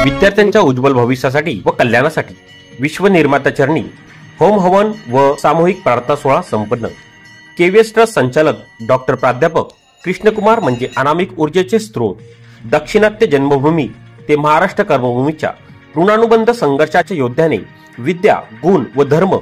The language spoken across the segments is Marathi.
विद्यार्थ्यांच्या उज्ज्वल भविष्यासाठी व कल्याणासाठी विश्व निर्माता चरणी होम हवन व सामूहिक प्रार्थना सोहळा संपन्न। केवीएस ट्रस्ट संचालक डॉक्टर प्राध्यापक कृष्णकुमार म्हणजे अनामिक ऊर्जेचे स्रोत, दक्षिणात्य जन्मभूमी ते महाराष्ट्र कर्मभूमीच्या ऋणानुबंध संघर्षाच्या योद्ध्याने विद्या, गुण व धर्म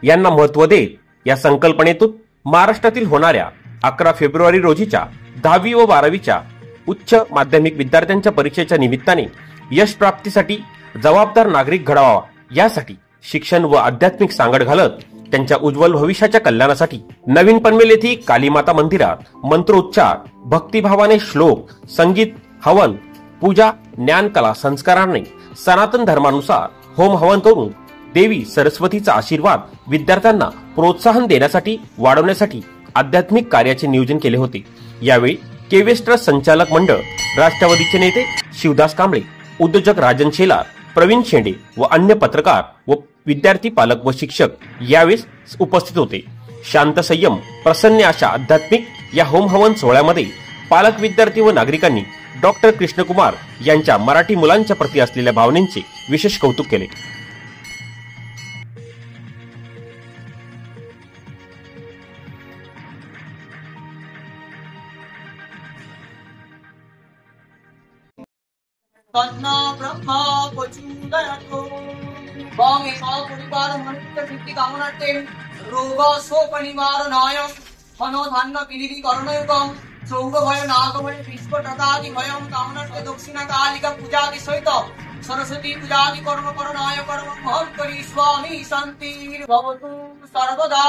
यांना महत्त्व देत या संकल्पनेतून महाराष्ट्रातील होणाऱ्या 11 फेब्रुवारी रोजीच्या 10वी व 12वीच्या उच्च माध्यमिक विद्यार्थ्यांच्या परीक्षेच्या निमित्ताने यश प्राप्तीसाठी जबाबदार नागरिक घडावा यासाठी शिक्षण व आध्यात्मिक सांगड घालत त्यांच्या उज्ज्वल भविष्याच्या कल्याणासाठी नवीन पनवेल येथे कालीमाता मंदिरात मंत्रोच्चार, भक्तिभावाने श्लोक, संगीत, हवन, पूजा, ज्ञानकला संस्काराने सनातन धर्मानुसार होम हवन करून देवी सरस्वतीचा आशीर्वाद विद्यार्थ्यांना प्रोत्साहन देण्यासाठी वाढवण्यासाठी आध्यात्मिक कार्याचे नियोजन केले होते। यावेळी केवीएस ट्रस्ट संचालक मंडळ, राष्ट्रवादीचे नेते शिवदास कांबळे, उद्योजक राजन शेलार, प्रवीण शेंडे व अन्य पत्रकार व विद्यार्थी, पालक व शिक्षक यावेळी उपस्थित होते। शांत, संयम, प्रसन्न अशा आध्यात्मिक या होम हवन सोहळ्यामध्ये पालक, विद्यार्थी व नागरिकांनी डॉक्टर कृष्णकुमार यांच्या मराठी मुलांच्या प्रती असलेल्या भावनेचे विशेष कौतुक केले। तन्ना ब्रह्मा प्रचोदयातो वाम एका परिवार मनुष्य सिद्धि कामनार्थे रोग शोक निवारणाय मनोधान्य पिलिली करुणयुगम चौग भय नागभय विश्व तथादि भयम कामनार्थे दक्षिणा कालिका पूजादि सहित सरस्वती पूजादि कर्म करणाय कर्म महं करी स्वामी शांतिर्भवतु सर्वदा।